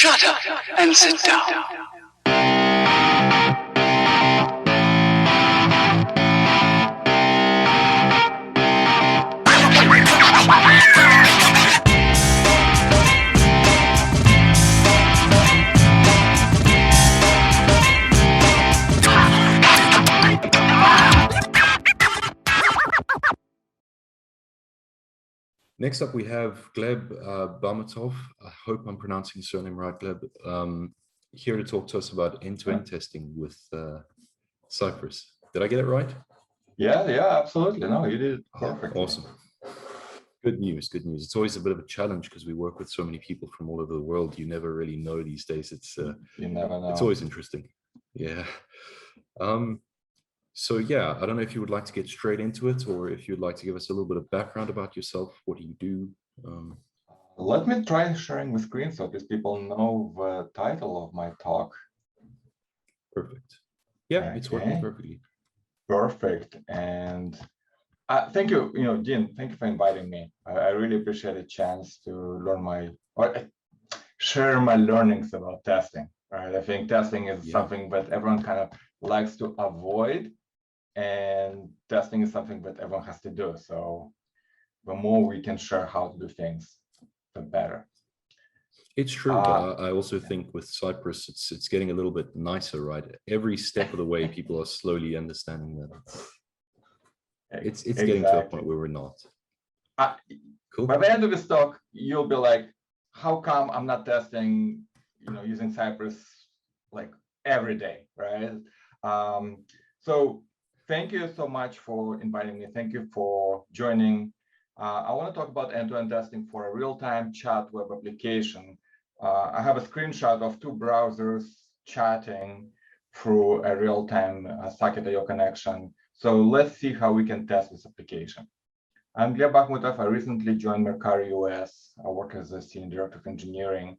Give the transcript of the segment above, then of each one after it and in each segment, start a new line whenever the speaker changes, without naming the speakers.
Shut up and sit down.
Next up, we have Gleb Bahmutov. I hope I'm pronouncing his surname right, Gleb. Here to talk to us about end-to-end testing with Cypress. Did I get it right?
Yeah, absolutely. No, you did perfect.
Awesome. Good news, good news. It's always a bit of a challenge because we work with so many people from all over the world. You never really know these days. It's
you never know.
It's always interesting. Yeah. So yeah, I don't know if you would like to get straight into it or if you'd like to give us a little bit of background about yourself. What do you do?
Let me try sharing the screen so these people know the title of my talk.
Perfect. Yeah,
okay.
It's working perfectly.
Perfect. And thank you, Dean, thank you for inviting me. I really appreciate a chance to learn share my learnings about testing. Right? I think testing is something that everyone kind of likes to avoid, and testing is something that everyone has to do. So the more we can share how to do things, the better.
It's true, but I also think with Cypress, it's getting a little bit nicer, right? Every step of the way, people are slowly understanding that it's getting to a point where we're not.
Cool. By the end of this talk, you'll be like, how come I'm not testing, using Cypress like every day, right? So thank you so much for inviting me. Thank you for joining. I want to talk about end-to-end testing for a real-time chat web application. I have a screenshot of two browsers chatting through a real-time Socket.io connection. So let's see how we can test this application. I'm Gleb Bahmutov. I recently joined Mercari US. I work as a Senior Director of Engineering.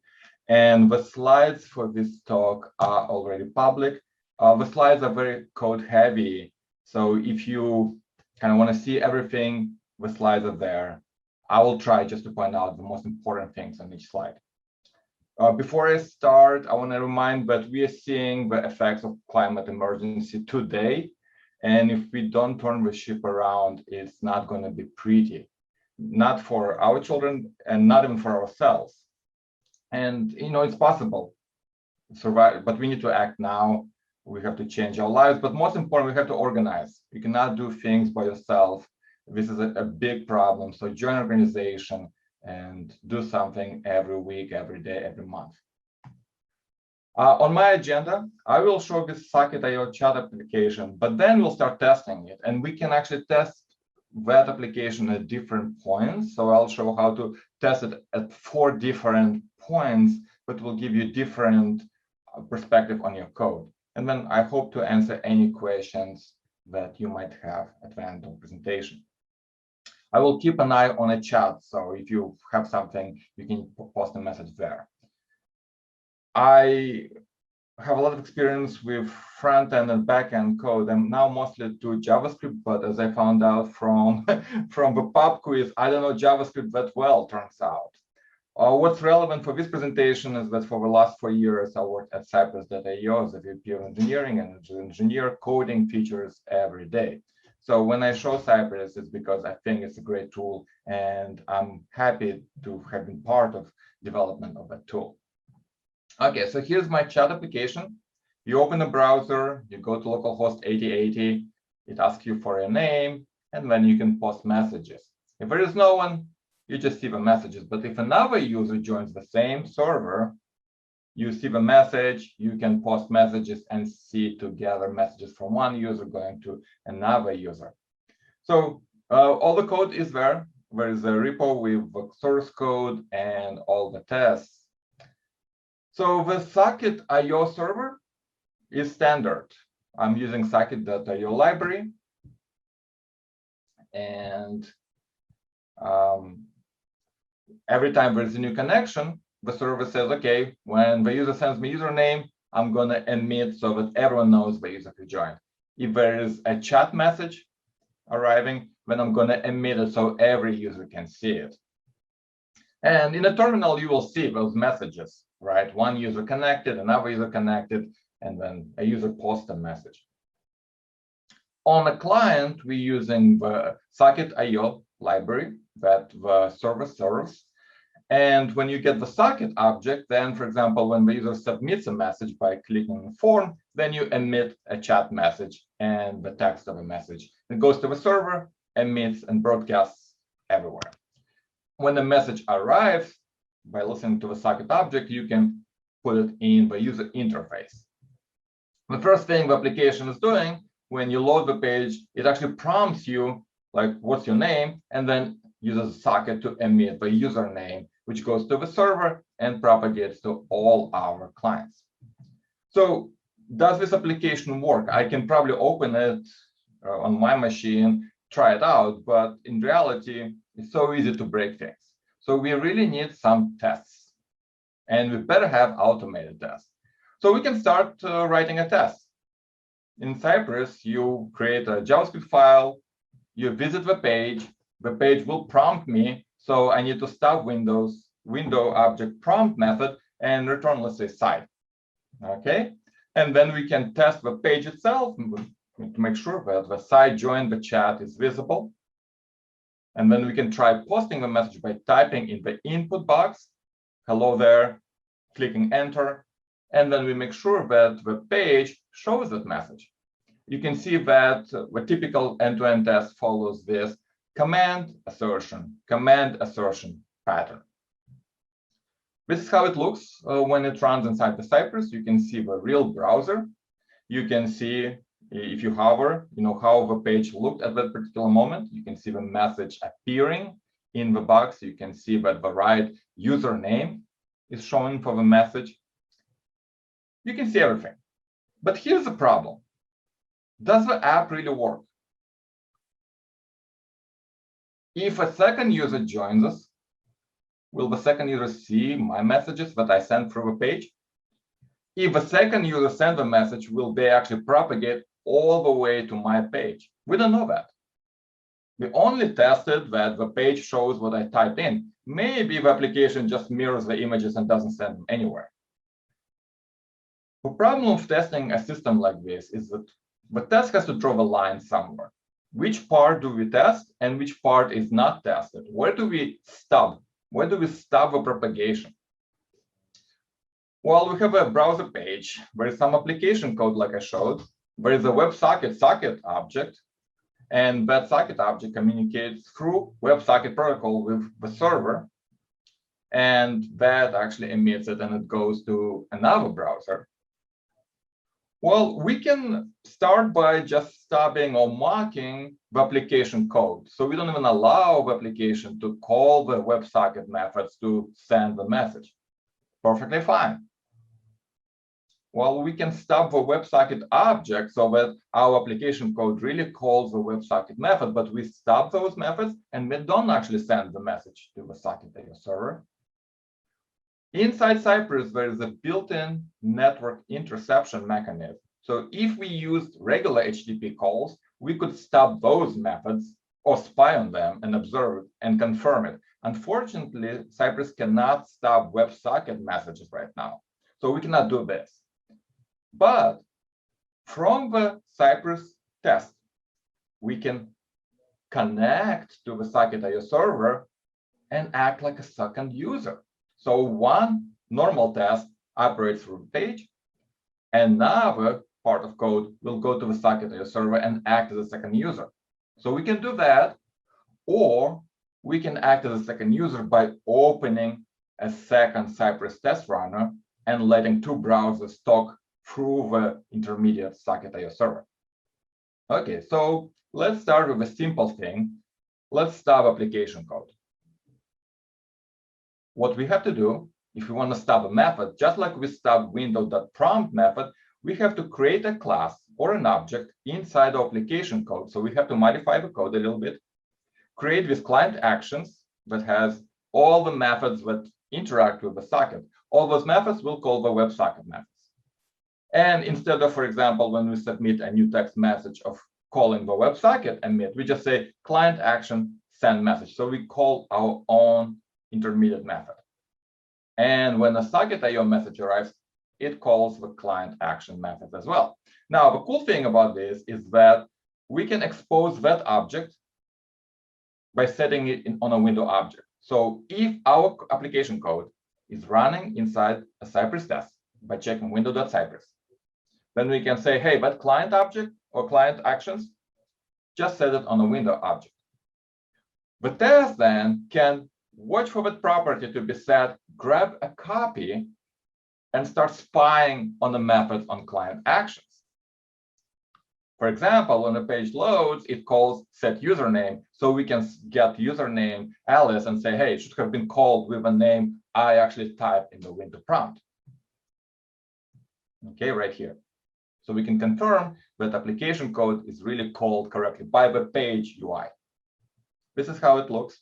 And the slides for this talk are already public. The slides are very code heavy. So if you kind of want to see everything, the slides are there. I will try just to point out the most important things on each slide. Before I start, I want to remind that we are seeing the effects of climate emergency today. And if we don't turn the ship around, it's not going to be pretty, not for our children and not even for ourselves. And, it's possible to survive, but we need to act now. We have to change our lives, but most important, we have to organize. You cannot do things by yourself. This is a big problem. So join an organization and do something every week, every day, every month. On my agenda, I will show this Socket.io chat application, but then we'll start testing it. And we can actually test that application at different points. So I'll show how to test it at 4 different points, but will give you different perspective on your code. And then I hope to answer any questions that you might have at the end of the presentation. I will keep an eye on a chat. So if you have something, you can post a message there. I have a lot of experience with front-end and back-end code. I'm now mostly do JavaScript, but as I found out from the pub quiz, I don't know JavaScript that well, turns out. What's relevant for this presentation is that for the last 4 years, I worked at Cypress.io as a VP of engineering and engineer coding features every day. So when I show Cypress, it's because I think it's a great tool, and I'm happy to have been part of development of that tool. Okay, so here's my chat application. You open a browser, you go to localhost 8080, it asks you for a name, and then you can post messages. If there is no one, you just see the messages. But if another user joins the same server, you see the message, you can post messages and see together messages from one user going to another user. So all the code is there. There is a repo with the source code and all the tests. So the Socket.io server is standard. I'm using Socket.io library. And every time there's a new connection, the server says, okay, when the user sends me username, I'm going to emit so that everyone knows the user who joined. If there is a chat message arriving, then I'm going to emit it so every user can see it. And in a terminal, you will see those messages, right? One user connected, another user connected, and then a user posts a message. On a client, we're using the socket.io library that the server serves. And when you get the socket object, then, for example, when the user submits a message by clicking the form, then you emit a chat message and the text of a message. It goes to the server, emits, and broadcasts everywhere. When the message arrives, by listening to the socket object, you can put it in the user interface. The first thing the application is doing when you load the page, it actually prompts you, like, what's your name? And then uses a socket to emit the username, which goes to the server and propagates to all our clients. So does this application work? I can probably open it on my machine, try it out, but in reality, it's so easy to break things. So we really need some tests, and we better have automated tests. So we can start writing a test. In Cypress, you create a JavaScript file, you visit the page will prompt me, so I need to stop window object prompt method and return, let's say, site. Okay, and then we can test the page itself to make sure that the site joined the chat is visible. And then we can try posting the message by typing in the input box, hello there, clicking enter, and then we make sure that the page shows that message. You can see that the typical end-to-end test follows this command assertion pattern. This is how it looks when it runs inside the Cypress. You can see the real browser. You can see, if you hover, how the page looked at that particular moment. You can see the message appearing in the box. You can see that the right username is showing for the message. You can see everything. But here's the problem. Does the app really work? If a second user joins us, will the second user see my messages that I sent through the page? If a second user sends a message, will they actually propagate all the way to my page? We don't know that. We only tested that the page shows what I typed in. Maybe the application just mirrors the images and doesn't send them anywhere. The problem of testing a system like this is that the test has to draw the line somewhere. Which part do we test and which part is not tested? Where do we stop? Where do we stop the propagation? Well, we have a browser page. There is some application code like I showed. There is a WebSocket socket object, and that socket object communicates through WebSocket protocol with the server, and that actually emits it and it goes to another browser. Well, we can start by just stopping or mocking the application code. So we don't even allow the application to call the WebSocket methods to send the message. Perfectly fine. Well, we can stop the WebSocket object so that our application code really calls the WebSocket method, but we stop those methods and we don't actually send the message to the socket.io server. Inside Cypress, there is a built-in network interception mechanism. So if we used regular HTTP calls, we could stop those methods or spy on them and observe and confirm it. Unfortunately, Cypress cannot stop WebSocket messages right now. So we cannot do this. But from the Cypress test, we can connect to the socket.io server and act like a second user. So one normal test operates through the page, another part of code will go to the socket.io server and act as a second user. So we can do that, or we can act as a second user by opening a second Cypress test runner and letting two browsers talk through the intermediate socket.io server. Okay, so let's start with a simple thing. Let's stop application code. What we have to do, if we want to stop a method, just like we stop window.prompt method, we have to create a class or an object inside the application code. So we have to modify the code a little bit, create this client actions that has all the methods that interact with the socket. All those methods will call the WebSocket methods. And instead of, for example, when we submit a new text message of calling the WebSocket emit, we just say client action send message. So we call our own intermediate method. And when a socket.io message arrives, it calls the client action method as well. Now, the cool thing about this is that we can expose that object by setting it on a window object. So if our application code is running inside a Cypress test by checking window.cypress, then we can say, hey, that client object or client actions, just set it on a window object. The test then can watch for that property to be set, grab a copy, and start spying on the method on client actions. For example, when the page loads, it calls set username, so we can get username Alice and say, hey, it should have been called with a name I actually typed in the window prompt. Okay, right here. So we can confirm that application code is really called correctly by the page UI. This is how it looks.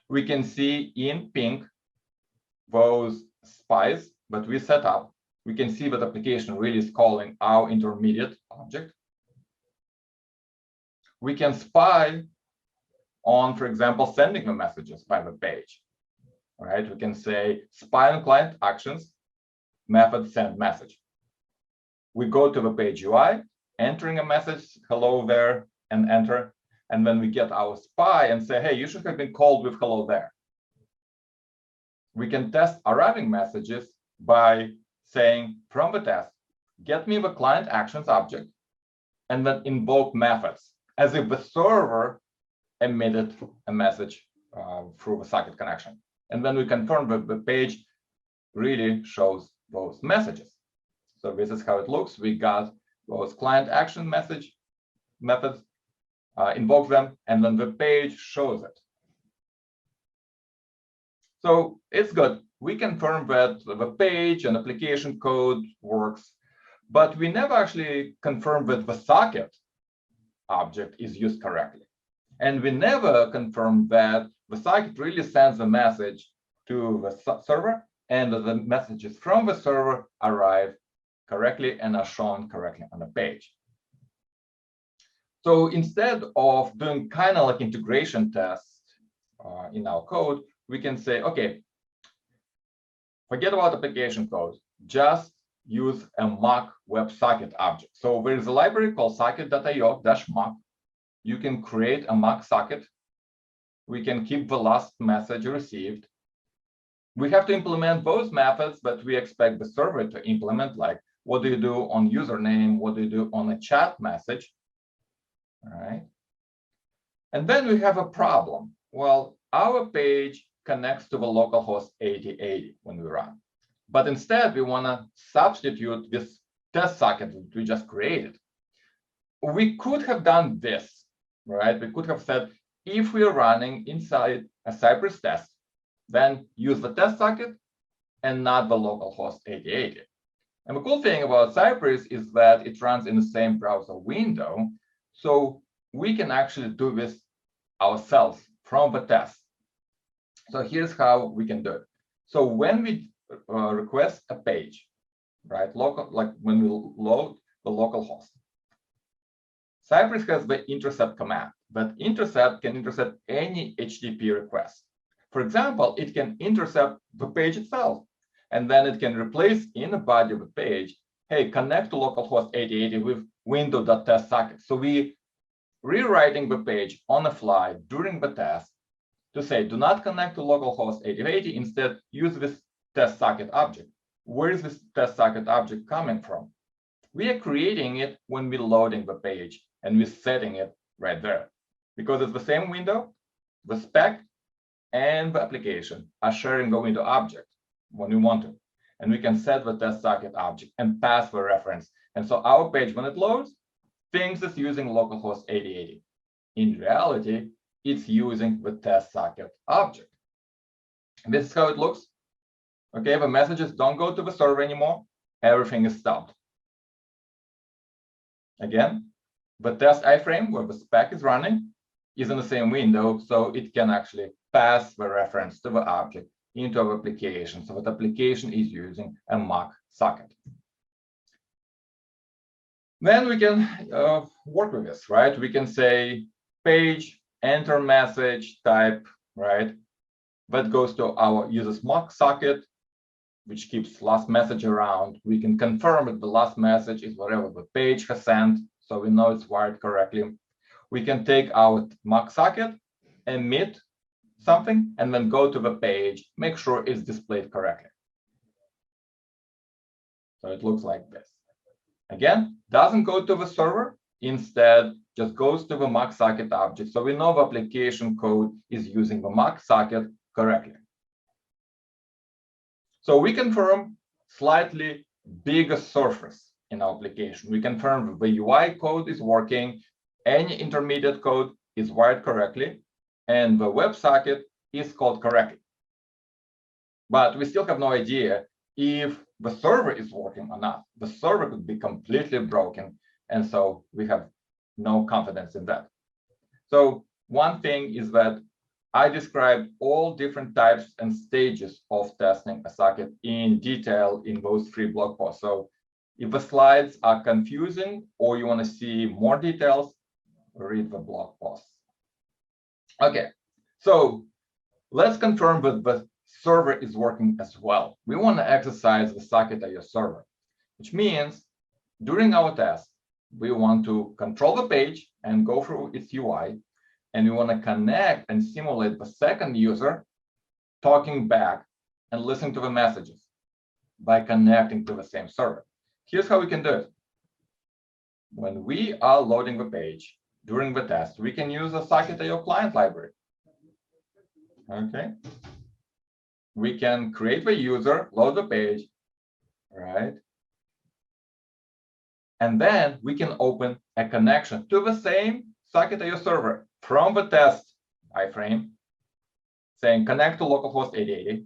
We can see in pink those spies that we set up. We can see that application really is calling our intermediate object. We can spy on, for example, sending the messages by the page. All right, we can say spy on client actions, method send message. We go to the page UI, entering a message, hello there, and enter. And then we get our spy and say, hey, you should have been called with hello there. We can test arriving messages by saying from the test, get me the client actions object, and then invoke methods, as if the server emitted a message through the socket connection. And then we confirm that the page really shows those messages. So this is how it looks. We got those client action message methods, invoke them, and then the page shows it. So it's good. We confirm that the page and application code works, but we never actually confirm that the socket object is used correctly. And we never confirm that the socket really sends a message to the server and that the messages from the server arrive correctly and are shown correctly on the page. So instead of doing kind of like integration tests in our code, we can say, okay, forget about application code, just use a mock WebSocket object. So there is a library called socket.io-mock. You can create a mock socket. We can keep the last message received. We have to implement those methods that we expect the server to implement, like what do you do on username, what do you do on a chat message, all right? And then we have a problem. Well, our page connects to the localhost 8080 when we run. But instead, we want to substitute this test socket that we just created. We could have done this, right? We could have said, if we are running inside a Cypress test, then use the test socket and not the localhost 8080. And the cool thing about Cypress is that it runs in the same browser window. So we can actually do this ourselves from the test. So here's how we can do it. So when we request a page, right, like when we load the local host, Cypress has the intercept command. That intercept can intercept any HTTP request. For example, it can intercept the page itself, and then it can replace in the body of the page, hey, connect to localhost 8080 with window.testSocket. So we rewriting the page on the fly during the test to say, do not connect to localhost 8080, instead use this test socket object. Where is this test socket object coming from? We are creating it when we're loading the page, and we're setting it right there. Because it's the same window, the spec and the application are sharing the window object when we want to. And we can set the test socket object and pass the reference. And so our page, when it loads, thinks it's using localhost 8080. In reality, it's using the test socket object. And this is how it looks. Okay, the messages don't go to the server anymore. Everything is stopped. Again, the test iframe where the spec is running is in the same window, so it can actually pass the reference to the object into our application. So that application is using a mock socket. Then we can work with this, right? We can say page, enter message type, right? that goes to our user's mock socket, which keeps last message around. We can confirm that the last message is whatever the page has sent, so we know it's wired correctly. We can take our mock socket, emit something, and then go to the page, make sure it's displayed correctly. So it looks like this. Again, doesn't go to the server, instead just goes to the mock socket object. So we know the application code is using the mock socket correctly. So we confirm slightly bigger surface in our application. We confirm that the UI code is working, any intermediate code is wired correctly, and the WebSocket is called correctly. But we still have no idea if the server is working or not. The server could be completely broken, and so we have no confidence in that. So one thing is that I described all different types and stages of testing a socket in detail in those 3 blog posts. So if the slides are confusing or you want to see more details, read the blog posts. Okay, so let's confirm that the server is working as well. We want to exercise the socket.io server, which means during our test, we want to control the page and go through its UI. And we want to connect and simulate the second user talking back and listening to the messages by connecting to the same server. Here's how we can do it. When we are loading the page during the test, we can use a socket.io client library. Okay. We can create the user, load the page, right? And then we can open a connection to the same socket.io server from the test iframe, saying connect to localhost 8080.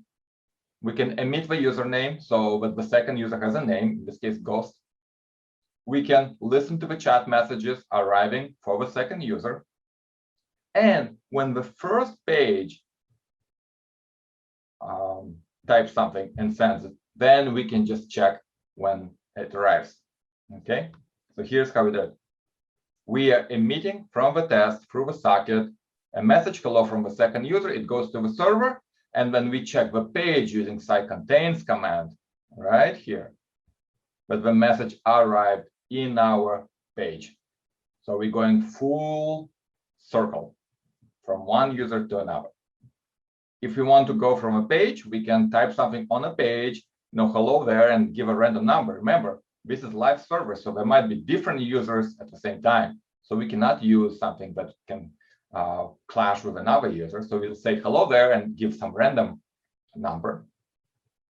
We can emit the username so that the second user has a name, in this case, Ghost. We can listen to the chat messages arriving for the second user. And when the first page types something and sends it, then we can just check when it arrives. Okay, so here's how we do it. We are emitting from the test through the socket a message hello from the second user. It goes to the server, and then we check the page using site-contains command right here. But the message arrived in our page. So we're going full circle from one user to another. If we want to go from a page, we can type something on a page, hello there, and give a random number. Remember, this is live server, so there might be different users at the same time. So we cannot use something that can clash with another user. So we'll say hello there and give some random number.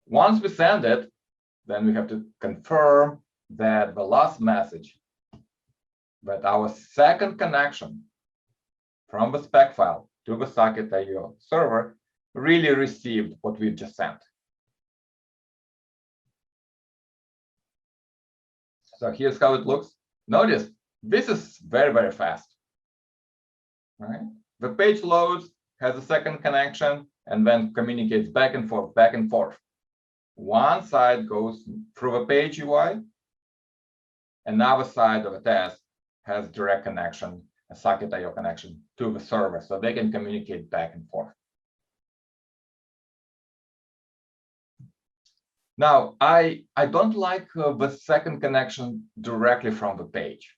Once we send it, then we have to confirm that the last message, that our second connection from the spec file to the socket.io server really received what we've just sent. So here's how it looks. Notice this is very, very fast. Right? The page loads, has a second connection, and then communicates back and forth, back and forth. One side goes through the page UI. Another side of the test has direct connection, a socket.io connection to the server, so they can communicate back and forth. Now, I don't like the second connection directly from the page.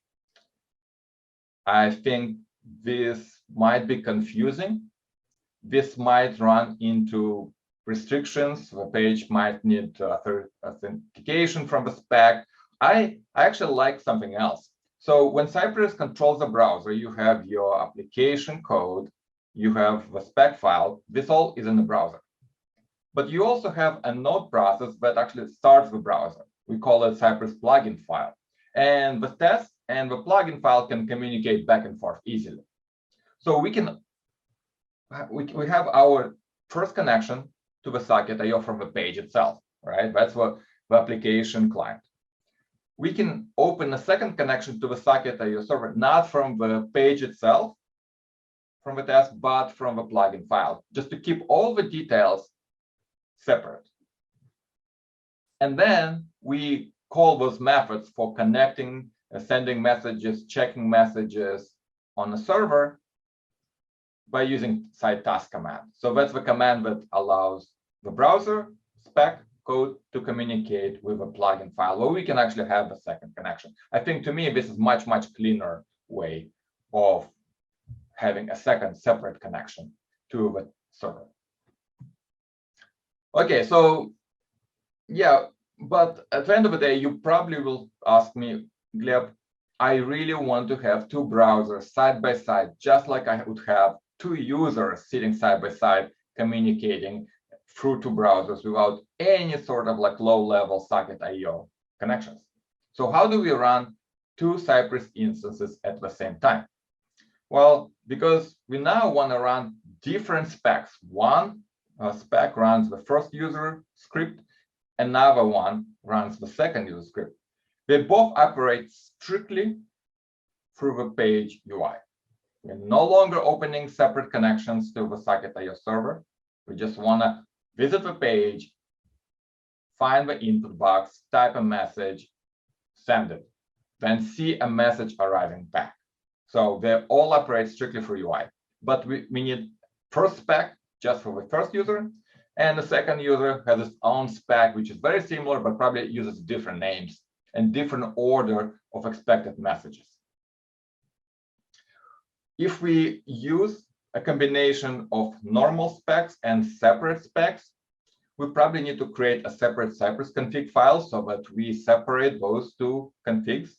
I think this might be confusing. This might run into restrictions. The page might need authentication from the spec. I actually like something else. So when Cypress controls the browser, you have your application code, you have the spec file. This all is in the browser. But you also have a node process that actually starts the browser. We call it Cypress plugin file. And the test and the plugin file can communicate back and forth easily. So we have our first connection to the socket.io from the page itself, right? That's the application client. We can open a second connection to the socket.io server, not from the page itself, from the test, but from the plugin file, just to keep all the details separate. And then we call those methods for connecting, sending messages, checking messages on the server by using site task command. So that's the command that allows the browser spec code to communicate with a plugin file where we can actually have a second connection. I think to me, this is much cleaner way of having a second separate connection to the server. Okay, so yeah, but at the end of the day, you probably will ask me, Gleb, I really want to have two browsers side by side, just like I would have two users sitting side by side communicating through two browsers without any sort of like low-level socket IO connections. So how do we run two Cypress instances at the same time? Well, because we now want to run different specs. One spec runs the first user script, another one runs the second user script. They both operate strictly through the page UI. We're no longer opening separate connections to the Socket.io server. We just want to visit the page, find the input box, type a message, send it, then see a message arriving back. So they all operate strictly for UI. But we need first spec just for the first user, and the second user has its own spec, which is very similar, but probably uses different names and different order of expected messages. If we use a combination of normal specs and separate specs, we probably need to create a separate Cypress config file so that we separate those two configs.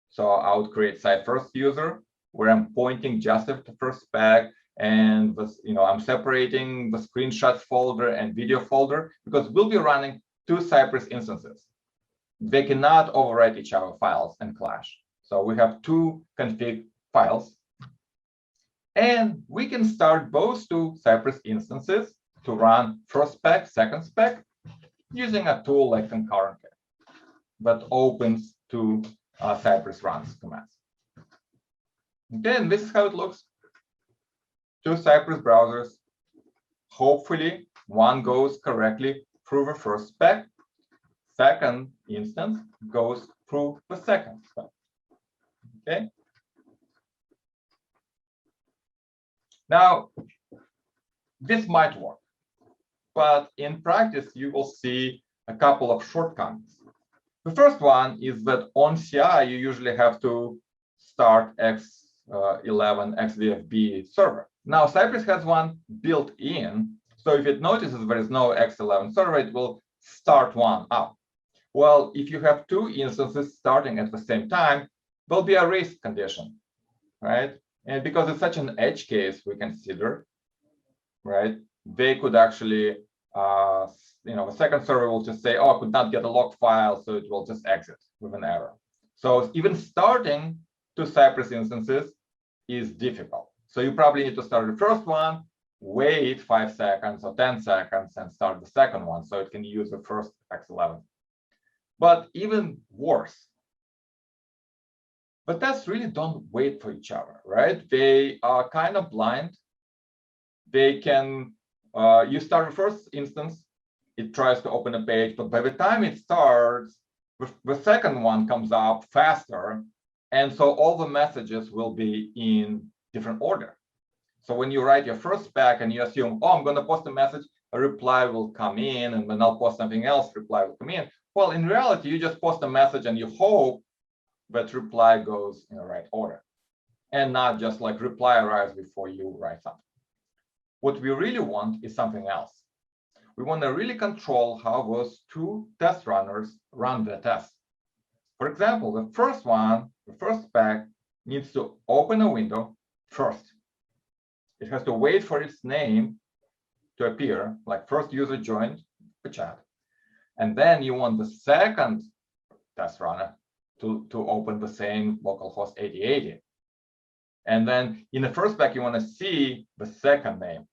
So I would create site first user, where I'm pointing just at the first spec, and this, I'm separating the screenshots folder and video folder, because we'll be running two Cypress instances. They cannot overwrite each other files and clash. So we have two config files. And we can start both two Cypress instances to run first spec, second spec, using a tool like concurrently that opens two Cypress runs commands. Then this is how it looks. Two Cypress browsers. Hopefully, one goes correctly through the first spec. Second instance goes through the second spec. Okay. Now, this might work, but in practice, you will see a couple of shortcomings. The first one is that on CI, you usually have to start X11 XVFB server. Now, Cypress has one built in, so if it notices there is no X11 server, it will start one up. Well, if you have two instances starting at the same time, there'll be a risk condition, right? And because it's such an edge case we consider, right? They could actually, the second server will just say, oh, I could not get a log file, so it will just exit with an error. So even starting two Cypress instances is difficult. So you probably need to start the first one, wait 5 seconds or 10 seconds, and start the second one, so it can use the first X11. But even worse, but tests really don't wait for each other, right? They are kind of blind. They can, you start the first instance, it tries to open a page, but by the time it starts, the second one comes up faster. And so all the messages will be in different order. So when you write your first spec and you assume, oh, I'm going to post a message, a reply will come in, and then I'll post something else, reply will come in. Well, in reality, you just post a message and you hope that reply goes in the right order, and not just like reply arrives before you write something. What we really want is something else. We want to really control how those two test runners run the test. For example, the first one, the first spec, needs to open a window first. It has to wait for its name to appear, like first user joined the chat. And then you want the second test runner to open the same localhost 8080. And then in the first spec, you want to see the second name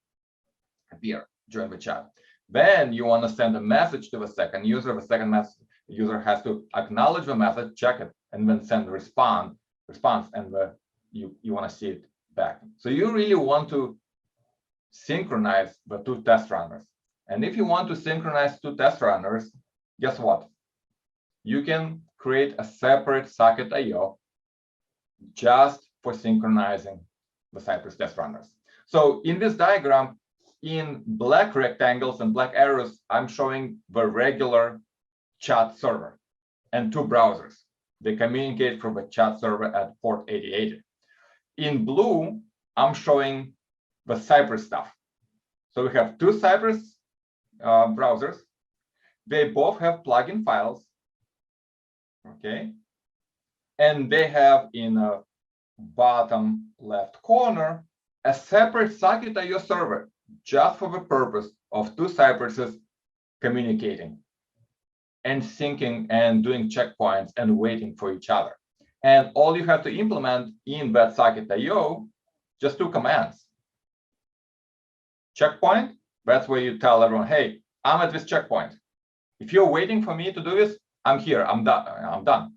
appear during the chat. Then you want to send a message to the second user. The second user has to acknowledge the message, check it, and then send the response, and you want to see it back. So you really want to synchronize the two test runners. And if you want to synchronize two test runners, guess what? You can create a separate socket.io just for synchronizing the Cypress test runners. So in this diagram, in black rectangles and black arrows, I'm showing the regular chat server and two browsers. They communicate from the chat server at port 8080. In blue, I'm showing the Cypress stuff. So we have two Cypress browsers. They both have plugin files, okay? And they have in a bottom left corner a separate socket.io server just for the purpose of two Cypresses communicating and syncing and doing checkpoints and waiting for each other. And all you have to implement in that socket.io, just two commands. Checkpoint, that's where you tell everyone, hey, I'm at this checkpoint. If you're waiting for me to do this, I'm here, I'm done.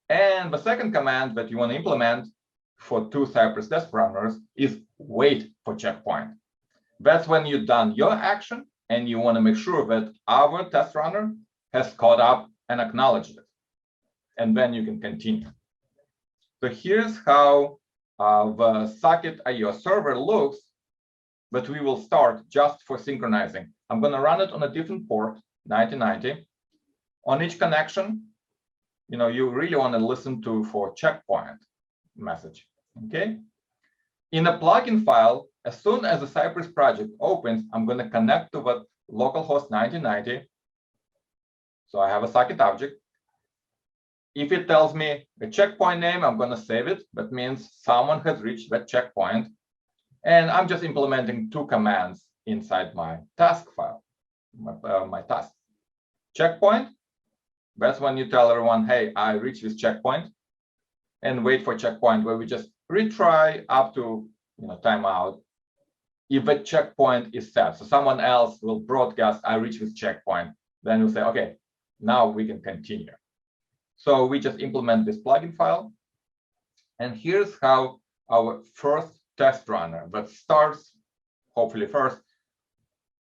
And the second command that you want to implement for two Cypress test runners is wait for checkpoint. That's when you've done your action and you want to make sure that our test runner has caught up and acknowledged it. And then you can continue. So here's how the socket.io server looks, but we will start just for synchronizing. I'm going to run it on a different port, 9090. On each connection, you really want to listen to for checkpoint message, okay? In a plugin file, as soon as the Cypress project opens, I'm going to connect to the localhost 9090. So I have a socket object. If it tells me a checkpoint name, I'm going to save it. That means someone has reached that checkpoint. And I'm just implementing two commands inside my task file, my task. Checkpoint, that's when you tell everyone, hey, I reached this checkpoint, and wait for checkpoint, where we just retry up to timeout if the checkpoint is set. So someone else will broadcast, I reached this checkpoint. Then we'll say, okay, now we can continue. So we just implement this plugin file. And here's how our first test runner that starts, hopefully first,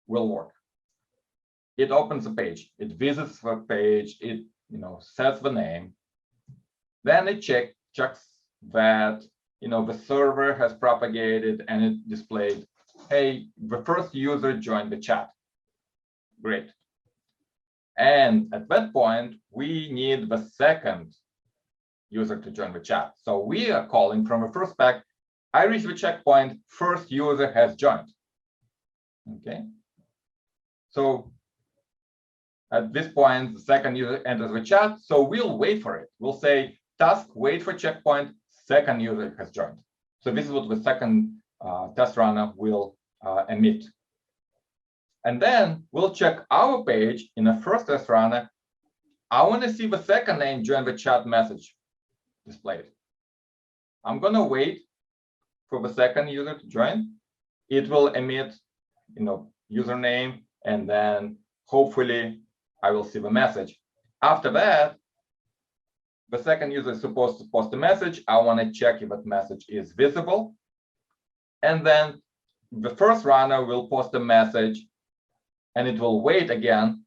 will work. It opens a page, it visits the page, it sets the name. Then it checks that the server has propagated and it displayed, hey, the first user joined the chat. Great. And at that point, we need the second user to join the chat. So we are calling from the first spec, I reached the checkpoint, first user has joined. Okay. So at this point, the second user enters the chat. So we'll wait for it. We'll say task, wait for checkpoint, second user has joined. So this is what the second test runner will emit. And then we'll check our page in the first test runner. I want to see the second name join the chat message displayed. I'm going to wait for the second user to join. It will emit, username, and then hopefully I will see the message. After that, the second user is supposed to post a message. I want to check if that message is visible. And then the first runner will post a message, and it will wait again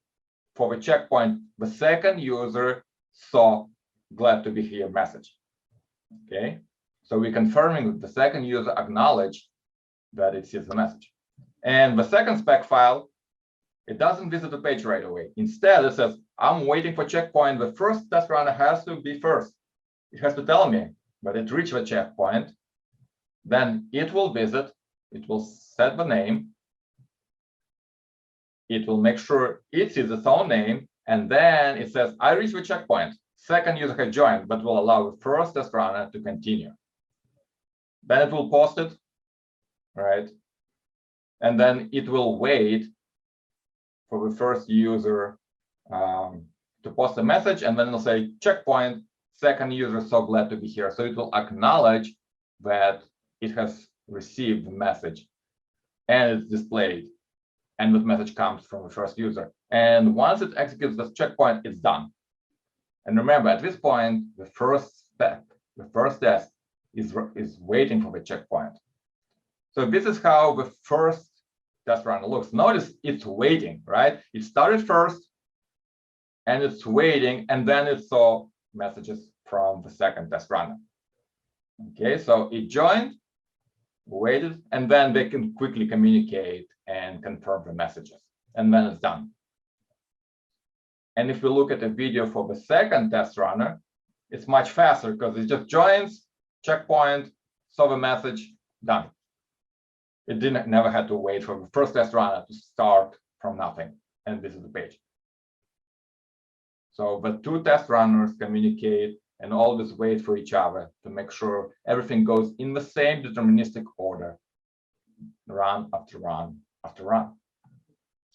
for the checkpoint. The second user saw glad to be here message. Okay, so we're confirming that the second user acknowledged that it sees the message. And the second spec file, it doesn't visit the page right away. Instead, it says, I'm waiting for checkpoint. The first test runner has to be first. It has to tell me that it reached the checkpoint. Then it will visit, it will set the name. It will make sure it sees its own name. And then it says, I reached the checkpoint. Second user has joined, but will allow the first test runner to continue. Then it will post it, right? And then it will wait for the first user to post a message, and then it'll say checkpoint, second user, so glad to be here. So it will acknowledge that it has received the message and it's displayed, and the message comes from the first user. And once it executes this checkpoint, it's done. And remember, at this point, the first step, the first test is waiting for the checkpoint. So this is how the first test runner looks. Notice it's waiting, right? It started first, and it's waiting, and then it saw messages from the second test runner. Okay, so it joined, waited, and then they can quickly communicate and confirm the messages, and then it's done. And if we look at the video for the second test runner, it's much faster because it just joins, checkpoint, saw the message, done. It never had to wait for the first test runner to start from nothing and visit the page. So the two test runners communicate and always wait for each other to make sure everything goes in the same deterministic order, run after run after run.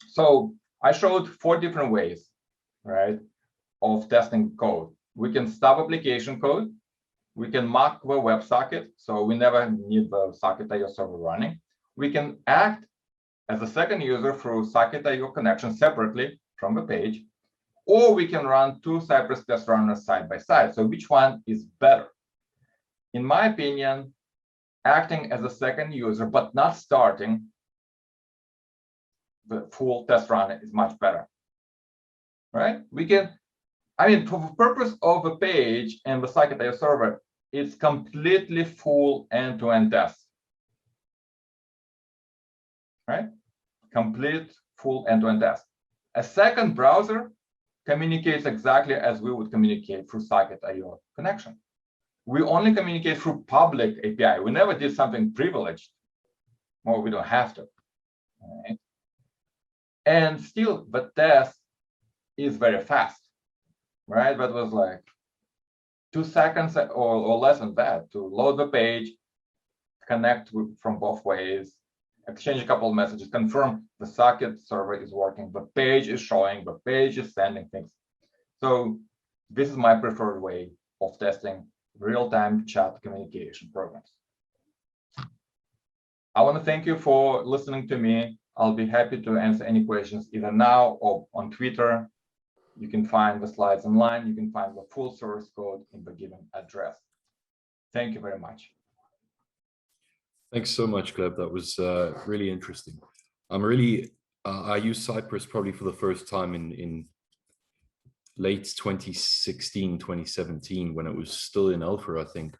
So I showed 4 different ways, right, of testing code. We can stop application code. We can mock the WebSocket, so we never need the Socket.io server running. We can act as a second user through Socket.io connection separately from the page, or we can run 2 Cypress test runners side by side. So which one is better? In my opinion, acting as a second user, but not starting the full test runner is much better, right? We can, I mean, for the purpose of the page and the Socket.io server, it's completely full end-to-end test, right? Complete full end-to-end test. A second browser communicates exactly as we would communicate through Socket.io connection. We only communicate through public API. We never did something privileged. Well, we don't have to. Right? And still, the test is very fast, right? That was like 2 seconds or less than that to load the page, connect from both ways, exchange a couple of messages, confirm the Socket server is working, the page is showing, the page is sending things. So this is my preferred way of testing real-time chat communication programs. I want to thank you for listening to me. I'll be happy to answer any questions either now or on Twitter. You can find the slides online. You can find the full source code in the given address. Thank you very much.
Thanks so much, Gleb. That was really interesting. I used Cypress probably for the first time in late 2016, 2017, when it was still in alpha, I think.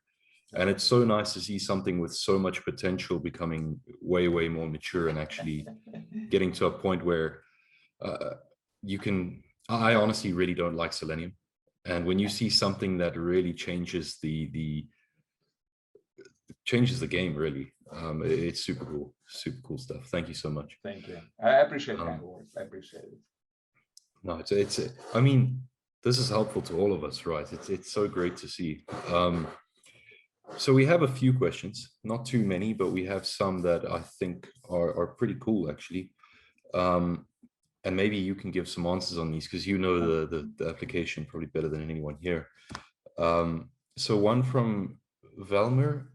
And it's so nice to see something with so much potential becoming way, way more mature and actually getting to a point where you can, I honestly really don't like Selenium. And when you see something that really changes the game, really, it's super cool stuff. Thank you so much.
Thank you. I appreciate kind words. I appreciate it.
No, I mean, this is helpful to all of us, right? It's so great to see. So we have a few questions, not too many, but we have some that I think are pretty cool, actually. And maybe you can give some answers on these because you know the application probably better than anyone here. So one from Velmer,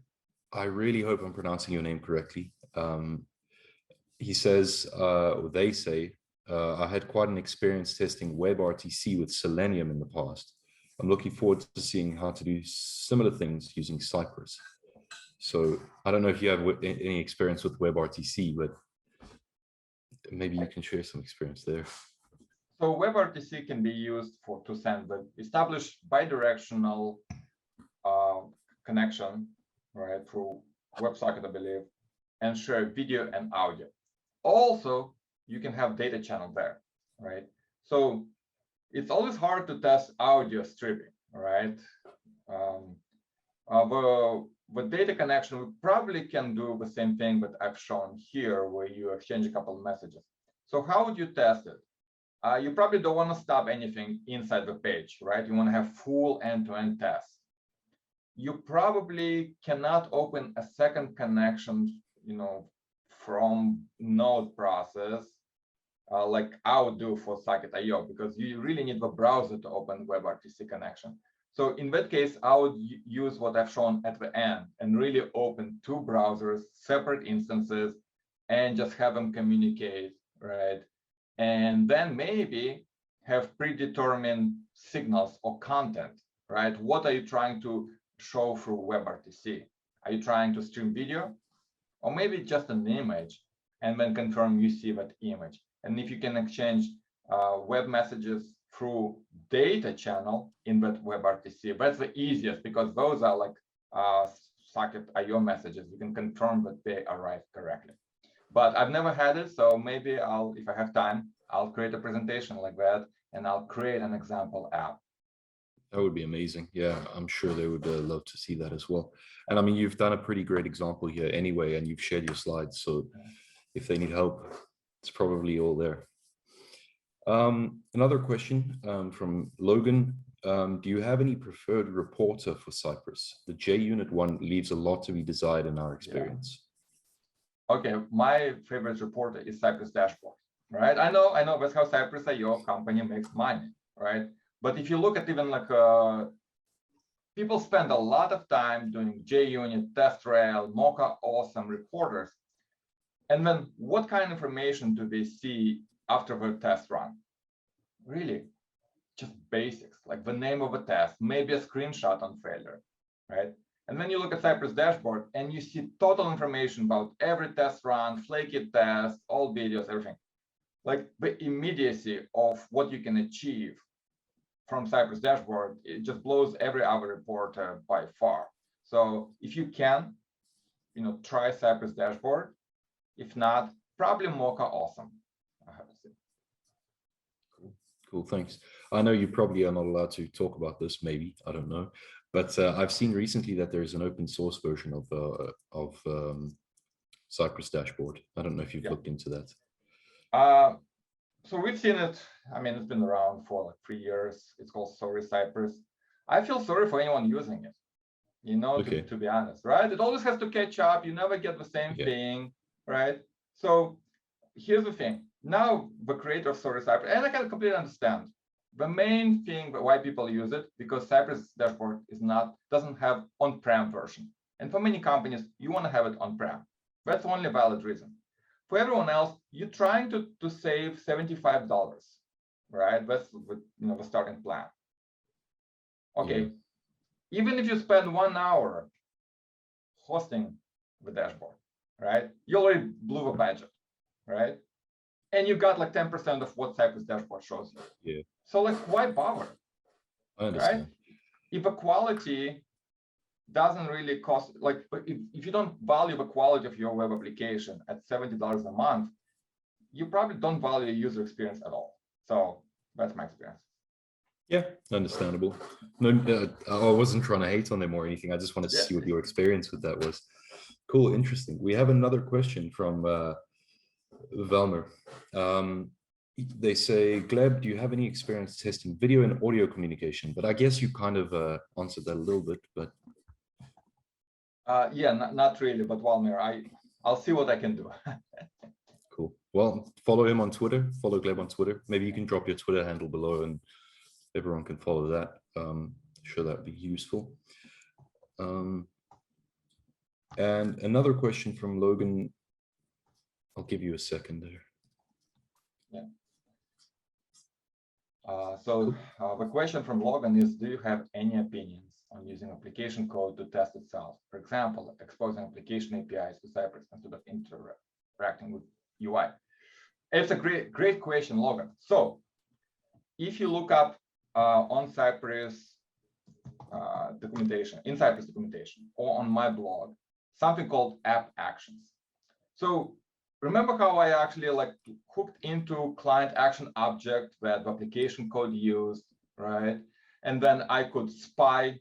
I really hope I'm pronouncing your name correctly. He says, or they say, I had quite an experience testing WebRTC with Selenium in the past. I'm looking forward to seeing how to do similar things using Cypress. So I don't know if you have any experience with WebRTC, but maybe you can share some experience there.
So WebRTC can be used to send the established bidirectional connection, right, through WebSocket, I believe, and share video and audio. Also, you can have data channel there, right? So it's always hard to test audio stripping, right? The data connection, we probably can do the same thing that I've shown here, where you exchange a couple of messages. So how would you test it? You probably don't want to stop anything inside the page, right? You want to have full end-to-end test. You probably cannot open a second connection, from node process, like I would do for Socket.io, because you really need the browser to open WebRTC connection. So in that case, I would use what I've shown at the end and really open 2 browsers, separate instances, and just have them communicate, right? And then maybe have predetermined signals or content, right? What are you trying to show through WebRTC? Are you trying to stream video? Or maybe just an image, and then confirm you see that image. And if you can exchange web messages through data channel in that WebRTC, that's the easiest, because those are like WebSocket IO messages, you can confirm that they arrived correctly. But I've never had it, so maybe if I have time, I'll create a presentation like that, and I'll create an example app.
That would be amazing. Yeah, I'm sure they would love to see that as well. And I mean, you've done a pretty great example here anyway, and you've shared your slides. So if they need help, it's probably all there. Another question from Logan. Do you have any preferred reporter for Cypress? The JUnit one leaves a lot to be desired in our experience.
Okay, my favorite reporter is Cypress dashboard, right? I know that's how Cypress IO company makes money, right? But if you look at even like people spend a lot of time doing JUnit, TestRail, Mocha awesome reporters, and then what kind of information do they see after the test run? Really, just basics, like the name of a test, maybe a screenshot on failure, right? And then you look at Cypress dashboard and you see total information about every test run, flaky test, all videos, everything. Like the immediacy of what you can achieve from Cypress dashboard, it just blows every other reporter by far. So if you can, try Cypress dashboard. If not, probably Mocha awesome, I have to say.
Cool, thanks. I know you probably are not allowed to talk about this, maybe, I don't know. But I've seen recently that there's an open source version of Cypress dashboard. I don't know if you've looked into that.
So we've seen it. I mean, it's been around for like 3 years. It's called Sorry Cypress. I feel sorry for anyone using it, to be honest, right? It always has to catch up. You never get the same thing, right? So here's the thing. Now the creator of Sorry Cypress, and I can completely understand. The main thing why people use it, because Cypress dashboard doesn't have on-prem version. And for many companies, you want to have it on-prem. That's the only valid reason. For everyone else, you're trying to save $75, right? That's the starting plan. Okay, even if you spend 1 hour hosting the dashboard, right? You already blew the budget, right? And you got like 10% of what Cypress dashboard shows you.
Yeah.
So like, why bother?
I understand.
Right? If the quality doesn't really cost, like if you don't value the quality of your web application at $70 a month, you probably don't value user experience at all. So that's my experience.
Yeah, understandable. No, I wasn't trying to hate on them or anything. I just wanted to see what your experience with that was. Cool, interesting. We have another question from Velmer. They say, Gleb, do you have any experience testing video and audio communication? But I guess you kind of answered that a little bit, but.
Not really, but Valmer, I'll see what I can do.
Cool. Well, follow him on Twitter, follow Gleb on Twitter. Maybe you can drop your Twitter handle below and everyone can follow that. Sure, that would be useful. And another question from Logan. I'll give you a second there.
Yeah. The question from Logan is, do you have any opinions on using application code to test itself? For example, exposing application APIs to Cypress instead of interacting with UI. It's a great question, Logan. So if you look up on Cypress documentation, in Cypress documentation, or on my blog, something called app actions. So remember how I actually hooked into client action object that the application code used, right? And then I could spy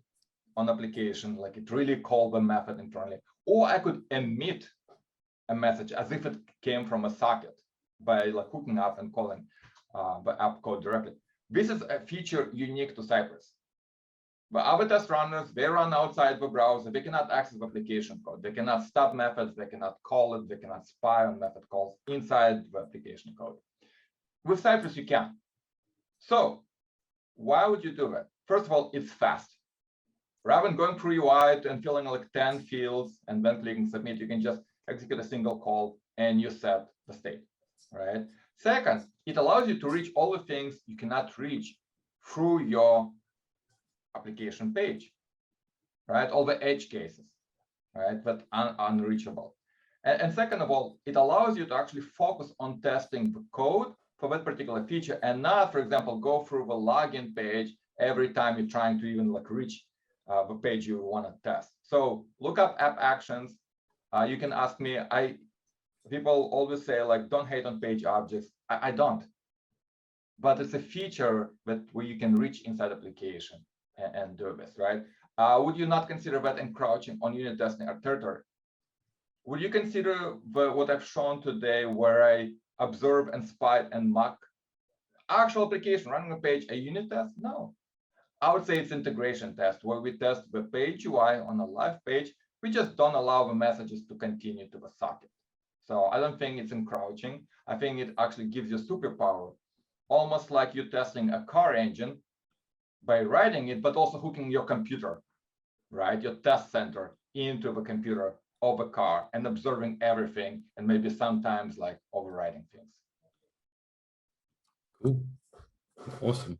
on application, like it really called the method internally, or I could emit a message as if it came from a socket by hooking up and calling the app code directly. This is a feature unique to Cypress. But other test runners, they run outside the browser. They cannot access the application code. They cannot stop methods. They cannot call it. They cannot spy on method calls inside the application code. With Cypress, you can. So why would you do that? First of all, it's fast. Rather than going through UI and filling 10 fields and then clicking submit, you can just execute a single call and you set the state, right? Second, it allows you to reach all the things you cannot reach through your application page, right? All the edge cases, right? But unreachable. And second of all, it allows you to actually focus on testing the code for that particular feature and not, for example, go through the login page every time you're trying to even reach the page you want to test. So look up app actions. You can ask me. People always say like, don't hate on page objects. I don't. But it's a feature where you can reach inside application and do this, right? Would you not consider that encroaching on unit testing or territory? Would you consider what I've shown today, where I observe and spy and mock actual application running a page, a unit test? No. I would say it's integration test, where we test the page UI on a live page. We just don't allow the messages to continue to the socket. So I don't think it's encroaching. I think it actually gives you superpower, almost like you're testing a car engine by writing it, but also hooking your computer, right? Your test center into the computer of a car and observing everything, and maybe sometimes like overriding things.
Cool. Awesome.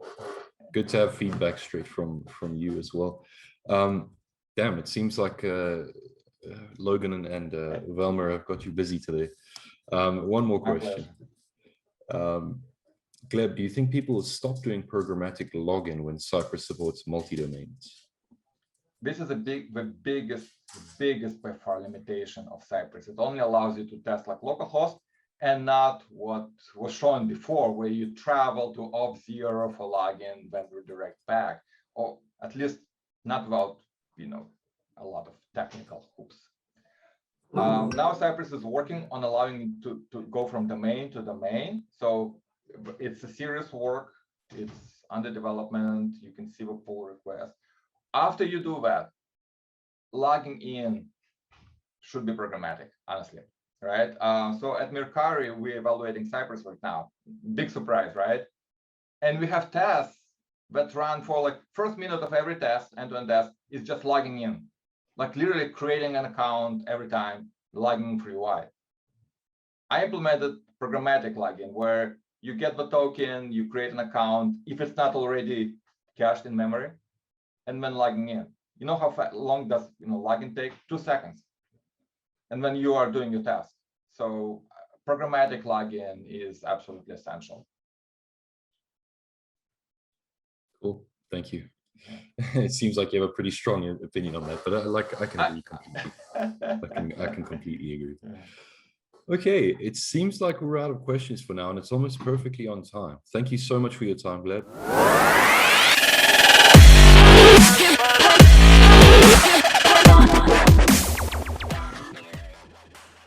Good to have feedback straight from you as well. Damn, it seems like Logan and Velmer have got you busy today. One more question. Gleb, do you think people will stop doing programmatic login when Cypress supports multi-domains?
This is the biggest by far limitation of Cypress. It only allows you to test like localhost and not what was shown before, where you travel to Auth0 for login, then redirect back, or at least not without, a lot of technical hoops. Now Cypress is working on allowing you to go from domain to domain. So it's a serious work. It's under development. You can see the pull request. After you do that, logging in should be programmatic, honestly, right? So at Mercari, we're evaluating Cypress right now. Big surprise, right? And we have tests that run for like first minute of every test, end-to-end test, is just logging in, like literally creating an account every time, logging for UI. I implemented programmatic login where you get the token, you create an account, if it's not already cached in memory, and then logging in. You know how long does login take? 2 seconds. And then you are doing your test. So programmatic login is absolutely essential.
Cool, thank you. It seems like you have a pretty strong opinion on that, but I can agree completely. I can completely agree. Okay, it seems like we're out of questions for now, and it's almost perfectly on time. Thank you so much for your time, Gleb.